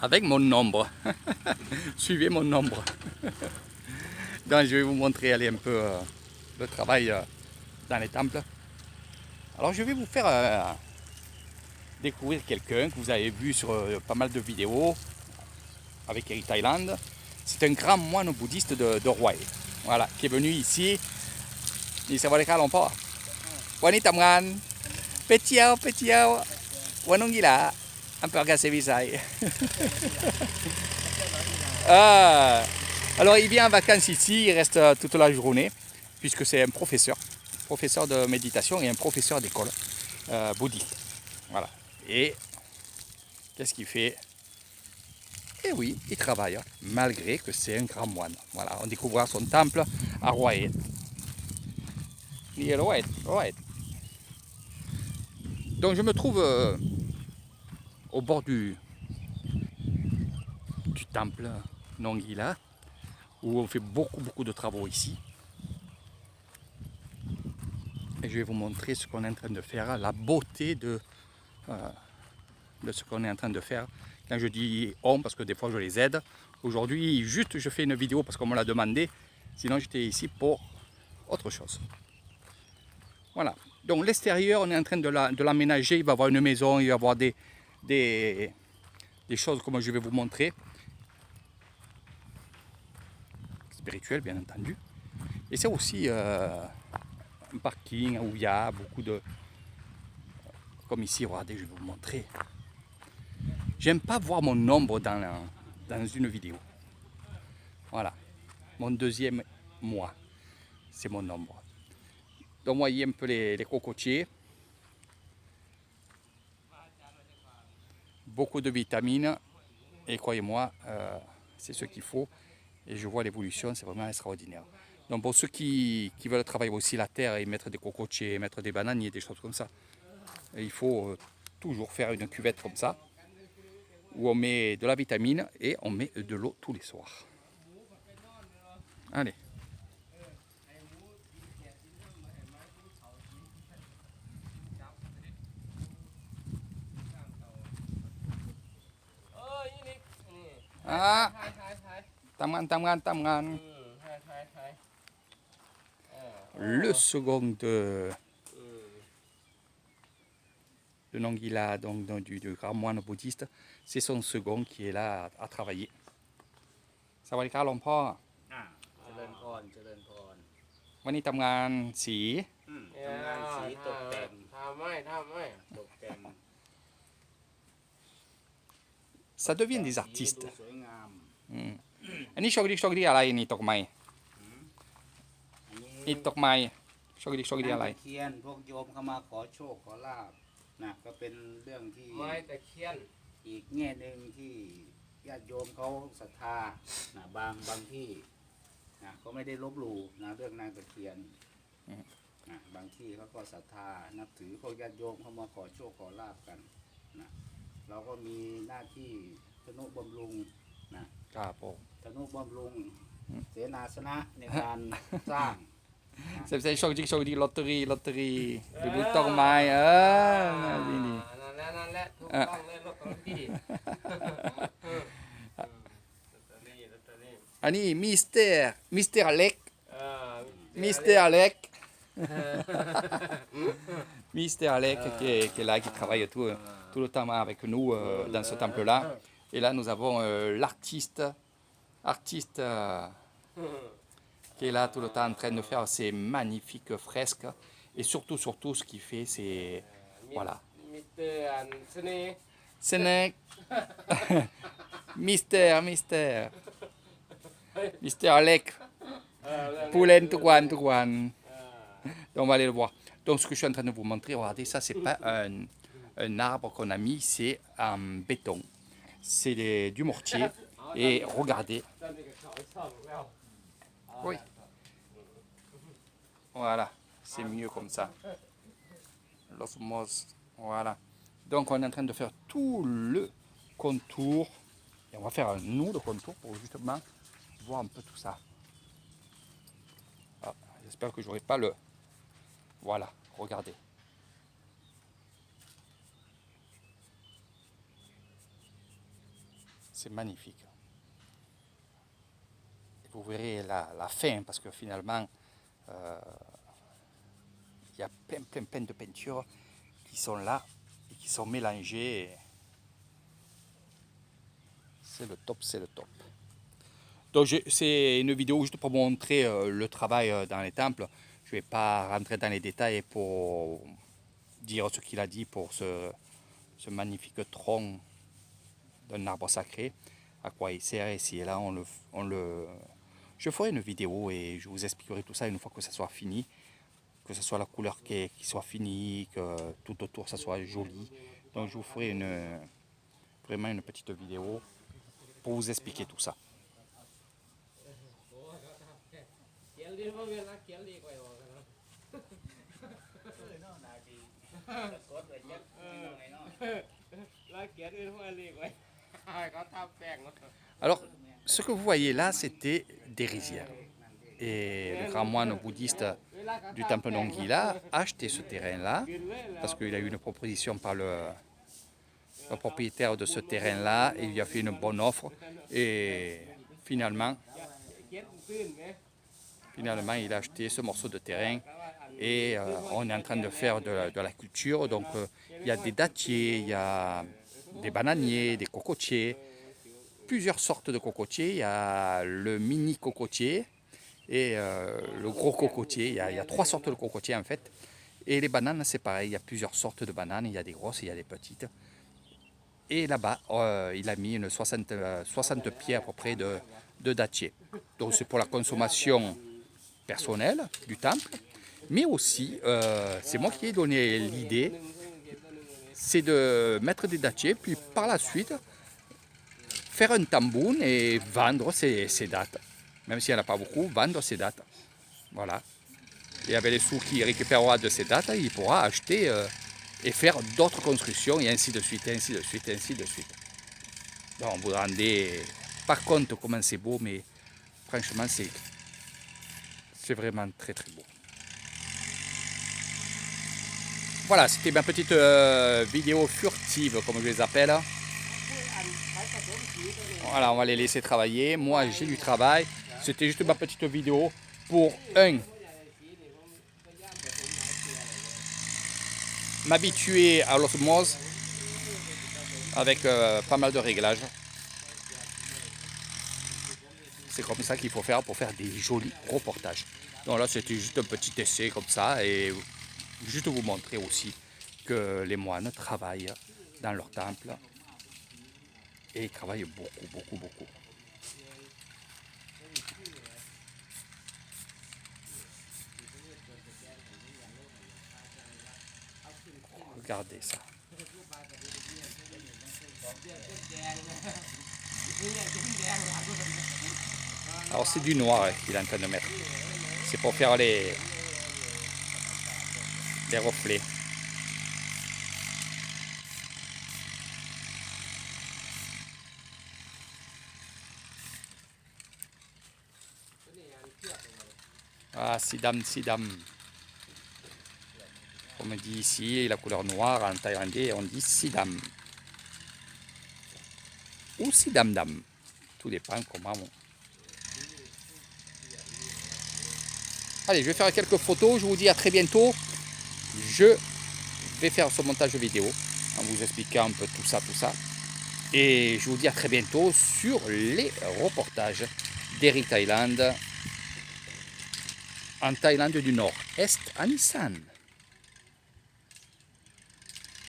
avec mon ombre. Suivez mon ombre. Donc je vais vous montrer aller un peu le travail dans les temples. Alors je vais vous faire découvrir quelqu'un que vous avez vu sur pas mal de vidéos avec Eric Thailand. C'est un grand moine bouddhiste de Hawaï, voilà, qui est venu ici. Il s'est volé longtemps. Wani Tamran, Petiao, Petiao, Wanongila, un peu agacé visai. Alors il vient en vacances ici, il reste toute la journée, puisque c'est un professeur de méditation et un professeur d'école bouddhiste. Voilà. Et qu'est-ce qu'il fait? Eh oui, il travaille, malgré que c'est un grand moine. Voilà, on découvrira son temple à Hawaï. Donc je me trouve au bord du temple Nongila, où on fait beaucoup de travaux ici. Et je vais vous montrer ce qu'on est en train de faire, la beauté de ce qu'on est en train de faire. Quand je dis on, parce que des fois je les aide. Aujourd'hui, juste je fais une vidéo parce qu'on me l'a demandé. Sinon, j'étais ici pour autre chose. Voilà. Donc l'extérieur, on est en train de l'aménager. Il va y avoir une maison, il va y avoir des choses comme je vais vous montrer. Spirituel, bien entendu. Et c'est aussi un parking où il y a beaucoup de... Comme ici, regardez, je vais vous montrer. J'aime pas voir mon ombre dans une vidéo. Voilà. Mon deuxième moi, c'est mon ombre. Donc, vous voyez un peu les cocotiers. Beaucoup de vitamines. Et croyez-moi, c'est ce qu'il faut. Et je vois l'évolution, c'est vraiment extraordinaire. Donc pour ceux qui veulent travailler aussi la terre et mettre des cocotiers, mettre des bananiers, des choses comme ça, il faut toujours faire une cuvette comme ça, où on met de la vitamine et on met de l'eau tous les soirs. Allez. Ah, Tamgan. Le second de Nongila, donc du grand moine bouddhiste, c'est son second qui est là à travailler. Ça va les cas, l'empereur. เจริญพรเจริญพร วันนี้ทำงานสี ทำงานสีตกแต่ง ทำไม่ ตกแต่ง ça devient des artistes. สวยงาม อันนี้โชคดีอะไรนี่ตกไม้ อันนี้ นี่ตกไม้โชคดีอะไร ตะเคียนพวกโยมเข้ามาขอโชคขอลาบนะก็เป็นเรื่องที่ ไม้ตะเคียน อีกแง่หนึ่งที่ญาติโยมเขาศรัทธานะบางที่นะก็ไม่ได้ลบหลู่นะเรื่องนางตะเคียนนะบางที่เขาก็ศรัทธานับถือพวกญาติโยมเข้ามาขอโชคขอลาบกันนะเราก็มีหน้าที่ทนุบำรุงนะครับ ผม ทนุบำรุงเสนาสนะในการสร้าง เซฟโชคดีลอตเตอรี่หรือตกไม้นี่ นั่นแหละถูกต้องเลยลอตเตอรี่ลอตเตอรี่ อันนี้มิสเตอร์เล็ก มิสเตอร์เล็กqui est là, qui travaille tout le temps avec nous dans ce temple-là. Et là, nous avons l'artiste qui est là tout le temps en train de faire ces magnifiques fresques. Et surtout, ce qu'il fait, c'est... Voilà. มิสเตอร์อันสเน่ Snake. Mister Alec. Poulen, tout one. Donc on va aller le voir. Donc ce que je suis en train de vous montrer, regardez, ça c'est pas un arbre qu'on a mis, c'est en béton. C'est du mortier. Et regardez. ตอนนี้ก็เขาช่องแล้ว Oui. Voilà, c'est mieux comme ça. L'osmose. Voilà. Donc on est en train de faire tout le contour. Et on va faire nous le contour pour justement voir un peu tout ça. Ah, j'espère que je n'aurai pas le... Voilà, regardez. C'est magnifique. Et vous verrez la fin, parce que finalement, il y a plein de peintures qui sont là et qui sont mélangées. C'est le top, c'est le top. Donc c'est une vidéo juste pour montrer le travail dans les temples. Je ne vais pas rentrer dans les détails pour dire ce qu'il a dit pour ce magnifique tronc d'un arbre sacré, à quoi il sert ici et là. Je ferai une vidéo et je vous expliquerai tout ça une fois que ça soit fini, que ce soit la couleur qui soit finie, que tout autour ça soit joli. Donc je vous ferai vraiment une petite vidéo pour vous expliquer tout ça. Alors, ce que vous voyez là, c'était des rizières. Et le grand moine bouddhiste du temple Nongila a acheté ce terrain-là, parce qu'il a eu une proposition par le propriétaire de ce terrain-là, et il lui a fait une bonne offre. Et finalement, il a acheté ce morceau de terrain. Et on est en train de faire de la culture. Donc il y a des dattiers, il y a des bananiers, des cocotiers, plusieurs sortes de cocotiers. Il y a le mini cocotier et le gros cocotier. Il y a 3 sortes de cocotiers en fait. Et les bananes, c'est pareil, il y a plusieurs sortes de bananes. Il y a des grosses et il y a des petites. Et là-bas, il a mis 60 pieds à peu près de dattiers. Donc c'est pour la consommation personnelle du temple. Mais aussi, c'est moi qui ai donné l'idée, c'est de mettre des dattiers, puis par la suite, faire un tamboun et vendre ces dattes. Même s'il n'y en a pas beaucoup, vendre ces dattes. Voilà. Et avec les sous qu'il récupérera de ces dattes, il pourra acheter et faire d'autres constructions, et ainsi de suite, ainsi de suite, ainsi de suite. Donc vous vous rendez pas compte comment c'est beau, mais franchement, c'est vraiment très très beau. Voilà, c'était ma petite vidéo furtive, comme je les appelle. Voilà, on va les laisser travailler. Moi, j'ai du travail. C'était juste ma petite vidéo pour, m'habituer à l'osmose avec pas mal de réglages. C'est comme ça qu'il faut faire pour faire des jolis reportages. Donc là, c'était juste un petit essai comme ça, et juste vous montrer aussi que les moines travaillent dans leur temple, et ils travaillent beaucoup, beaucoup, beaucoup. Regardez ça. Alors c'est du noir qu'il est en train de mettre. C'est pour faire les reflets. Ah, sidam, sidam. Comme on dit ici, la couleur noire en thaïlandais, on dit sidam. Ou sidam-dam. Tout dépend comment on... Allez, je vais faire quelques photos. Je vous dis à très bientôt. Je vais faire ce montage vidéo en vous expliquant un peu tout ça. Et je vous dis à très bientôt sur les reportages d'Eri Thaïlande, en Thaïlande du Nord-Est, à Nissan.